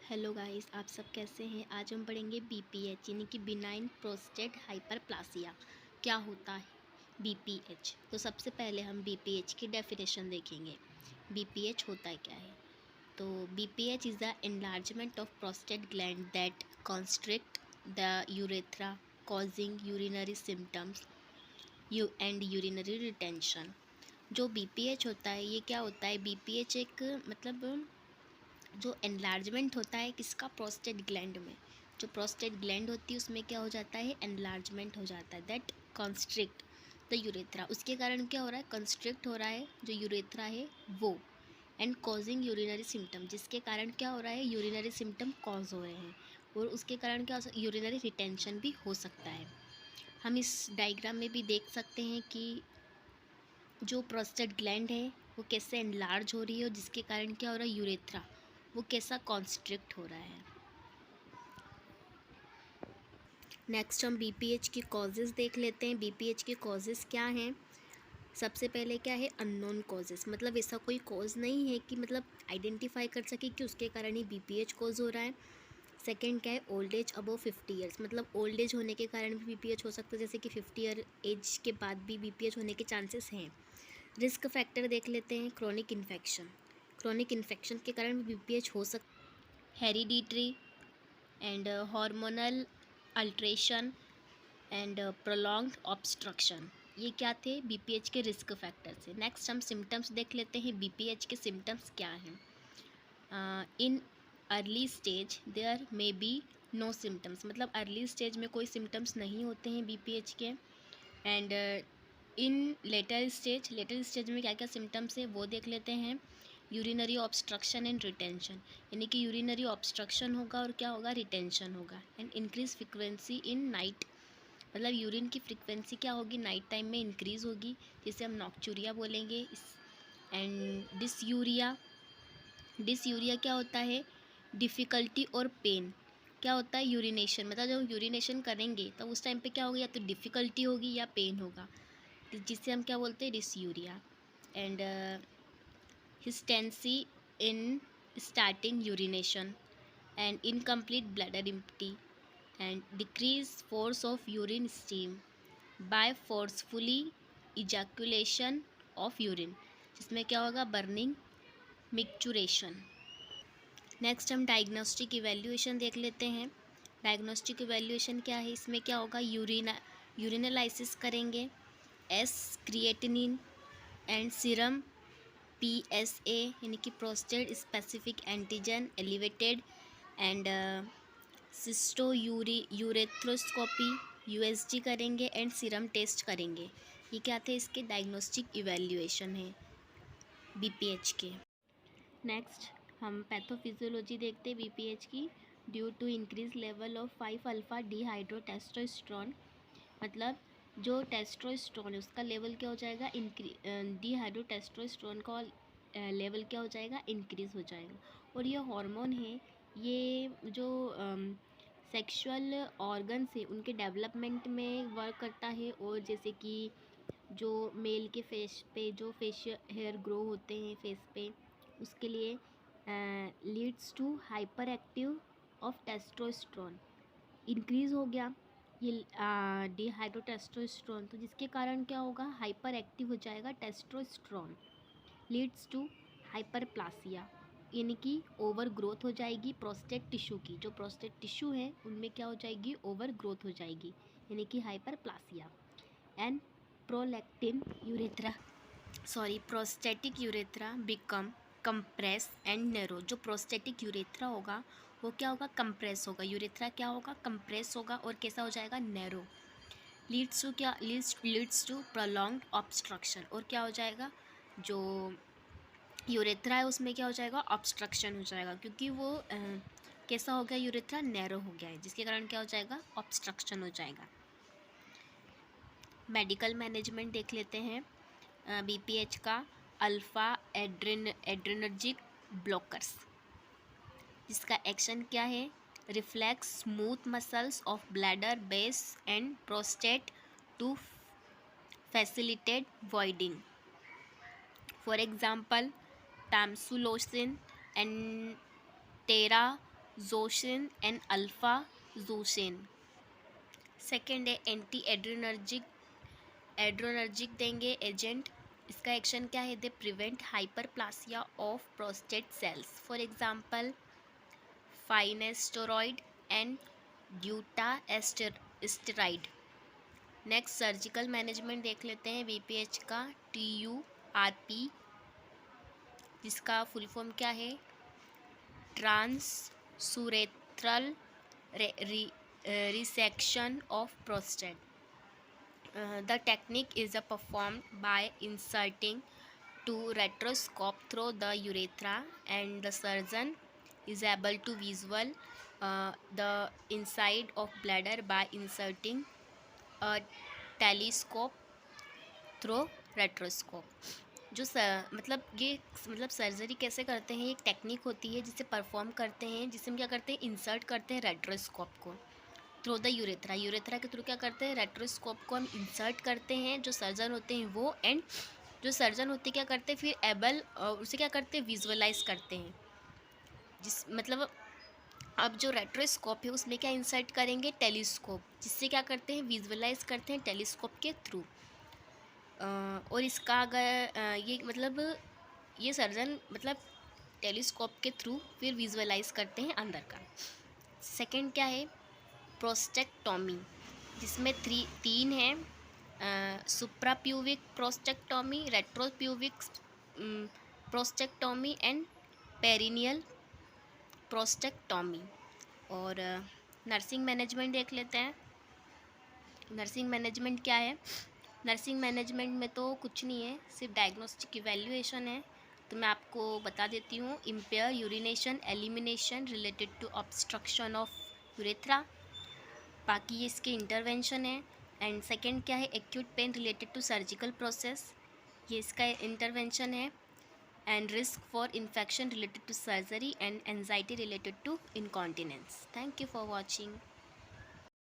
Hello guys, आप सब कैसे हैं। आज हम पढ़ेंगे बीपीएच यानी कि बिनाइन प्रोस्टेट हाइपरप्लासिया। क्या होता है बीपीएच? तो सबसे पहले हम बीपीएच की डेफिनेशन देखेंगे। बीपीएच होता है क्या है? तो BPH is the enlargement of prostate gland that constrict the urethra causing urinary symptoms and urinary retention. जो बीपीएच होता है, ये क्या होता है? बीपीएच एक मतलब जो एनलार्जमेंट होता है किसका? प्रोस्टेट ग्लैंड में। जो प्रोस्टेट ग्लैंड होती है उसमें क्या हो जाता है? एनलार्जमेंट हो जाता है। दैट कंस्ट्रिक्ट द यूरेथ्रा, उसके कारण क्या हो रहा है? कंस्ट्रिक्ट हो रहा है जो यूरेथ्रा है वो। एंड कॉजिंग यूरिनरी सिम्टम, जिसके कारण क्या हो रहा है? यूरिनरी सिम्टम कॉज हो रहे हैं। और उसके कारण क्या हो? यूरिनरी रिटेंशन भी हो सकता है। हम इस डायग्राम में भी देख सकते हैं कि जो प्रोस्टेट ग्लैंड है वो कैसे एनलार्ज हो रही है और जिसके कारण क्या हो रहा है? यूरेथ्रा वो कैसा कॉन्स्ट्रिक्ट हो रहा है। नेक्स्ट हम बीपीएच की कॉजेज़ देख लेते हैं। बीपीएच के कॉजेज़ क्या हैं? सबसे पहले क्या है? अननोन कॉजेज़, मतलब ऐसा कोई कॉज नहीं है कि मतलब आइडेंटिफाई कर सके कि उसके कारण ही बीपीएच कॉज हो रहा है। सेकंड क्या है? ओल्ड एज अबव 50 ईयर्स, मतलब ओल्ड एज होने के कारण भी बीपीएच हो सकता है, जैसे कि 50 ईयर एज के बाद भी बीपीएच होने के चांसेस हैं। रिस्क फैक्टर देख लेते हैं। क्रोनिक इन्फेक्शन, क्रोनिक इन्फेक्शन के कारण भी बीपीएच हो सकता है। Hereditary and hormonal alteration and prolonged obstruction, ये क्या थे? बीपीएच के रिस्क फैक्टर से। नेक्स्ट हम सिम्टम्स देख लेते हैं। बीपीएच के सिम्टम्स क्या हैं? In early stage there may be no symptoms, मतलब अर्ली स्टेज में कोई सिम्टम्स नहीं होते हैं बीपीएच के। एंड इन लेटर स्टेज में क्या क्या सिम्टम्स है वो देख लेते हैं। यूरिनरी ऑब्स्ट्रक्शन एंड रिटेंशन, यानी कि यूरिनरी ऑब्स्ट्रक्शन होगा और क्या होगा? रिटेंशन होगा। And increase frequency in night, मतलब यूरिन की फ्रिक्वेंसी क्या होगी? नाइट टाइम में इंक्रीज़ होगी, जिसे हम नॉक्चूरिया बोलेंगे। एंड डिसयूरिया क्या होता है? डिफ़िकल्टी और पेन। क्या होता है? यूरिनेशन, मतलब जब यूरिनेशन करेंगे तब उस टाइम पे क्या होगा? या तो डिफ़िकल्टी होगी या पेन होगा, जिसे हम क्या बोलते हैं? Dysuria. And hesitancy in starting urination and incomplete bladder empty and decrease force of urine steam by forcefully ejaculation of urine, जिसमें क्या होगा? Burning micturition. नेक्स्ट हम डायग्नोस्टिक इवैल्यूएशन देख लेते हैं। डायग्नोस्टिक इवैल्यूएशन क्या है? इसमें क्या होगा? यूरिनालाइसिस करेंगे, S creatinine and serum PSA यानी कि prostate specific antigen elevated and cystourethroscopy USG करेंगे एंड सीरम टेस्ट करेंगे। ये क्या थे? इसके डायग्नोस्टिक इवैल्यूएशन है बीपीएच के। नेक्स्ट हम पैथोफिजियोलॉजी देखते हैं बीपीएच की। Due to increase level of 5 alpha dihydrotestosterone, मतलब जो टेस्टोस्टेरोन है उसका लेवल क्या हो जाएगा? डिहाइड्रोटेस्टोस्टेरोन का लेवल क्या हो जाएगा? इंक्रीज़ हो जाएगा। और ये हार्मोन है, ये जो सेक्सुअल ऑर्गन्स है उनके डेवलपमेंट में वर्क करता है। और जैसे कि जो मेल के फेस पे जो फेशियल हेयर ग्रो होते हैं फेस पे, उसके लिए leads to hyper active of testosterone, increase हो गया ये डिहाइड्रोटेस्टोस्टेरोन, तो जिसके कारण क्या होगा? हाइपर एक्टिव हो जाएगा टेस्टोस्टेरोन। लीड्स टू हाइपरप्लासिया, यानी कि ओवर ग्रोथ हो जाएगी प्रोस्टेट टिश्यू की। जो प्रोस्टेट टिश्यू है उनमें क्या हो जाएगी? ओवर ग्रोथ हो जाएगी, यानी कि hyperplasia. And prolactin urethra prostatic urethra become compress and narrow. जो प्रोस्टेटिक यूरेथ्रा होगा वो क्या होगा? कंप्रेस होगा। यूरेथ्रा क्या होगा? कंप्रेस होगा और कैसा हो जाएगा? नैरो। लीड्स टू क्या? लीड्स टू प्रोलॉन्ग्ड ऑब्स्ट्रक्शन, और क्या हो जाएगा? जो यूरेथ्रा है उसमें क्या हो जाएगा? ऑब्स्ट्रक्शन हो जाएगा, क्योंकि वो कैसा हो गया? यूरेथ्रा नैरो हो गया है, जिसके कारण क्या हो जाएगा? ऑब्स्ट्रक्शन हो जाएगा। मेडिकल मैनेजमेंट देख लेते हैं बीपीएच का। अल्फ़ा एड्रेनर्जिक ब्लॉकर्स, जिसका एक्शन क्या है? Reflex smooth muscles of bladder base and prostate to facilitate voiding. For example tamsulosin and terazosin zosin and alfuzosin. Second है एंटी एड्रोनर्जिक देंगे एजेंट। इसका एक्शन क्या है? They prevent hyperplasia of prostate cells, for example finasteride and dutasteride. Next surgical management देख लेते हैं BPH का। TURP, जिसका फुल फॉर्म क्या है? Transurethral resection of prostate. The technique is performed by inserting two retroscope through the urethra, and the surgeon is able to visual the inside of bladder by inserting a telescope through retroscope। जो मतलब surgery कैसे करते हैं, एक technique होती है जिसे perform करते हैं, जिसमें क्या करते हैं? इंसर्ट करते हैं रेट्रोस्कोप को थ्रू द यूरेथ्रा। यूरेथ्रा के थ्रू क्या करते हैं? रेट्रोस्कोप को हम इंसर्ट करते हैं, जो सर्जन होते हैं वो, एंड जो सर्जन होते हैं क्या करते हैं? फिर एबल उसे क्या करते हैं? विजुअलाइज करते हैं। अब जो रेट्रोस्कोप है उसमें क्या इंसर्ट करेंगे? टेलीस्कोप, जिससे क्या करते हैं? विजुअलाइज करते हैं टेलीस्कोप के थ्रू। और इसका अगर ये सर्जन टेलीस्कोप के थ्रू फिर विजुअलाइज करते हैं अंदर का। सेकंड क्या है? प्रोस्टेक्टोमी, जिसमें तीन है, suprapubic prostatectomy, retropubic prostatectomy and perineal prostatectomy. और नर्सिंग मैनेजमेंट देख लेते हैं। नर्सिंग मैनेजमेंट क्या है? नर्सिंग मैनेजमेंट में तो कुछ नहीं है, सिर्फ डायग्नोस्टिक इवैल्यूएशन है। तो मैं आपको बता देती हूँ। Impaired urination elimination related to obstruction of urethra, बाकी ये इसके इंटरवेंशन है। एंड सेकंड क्या है? Acute pain related to surgical process, ये इसका इंटरवेंशन है। And risk for infection related to surgery and anxiety related to incontinence. Thank you for watching.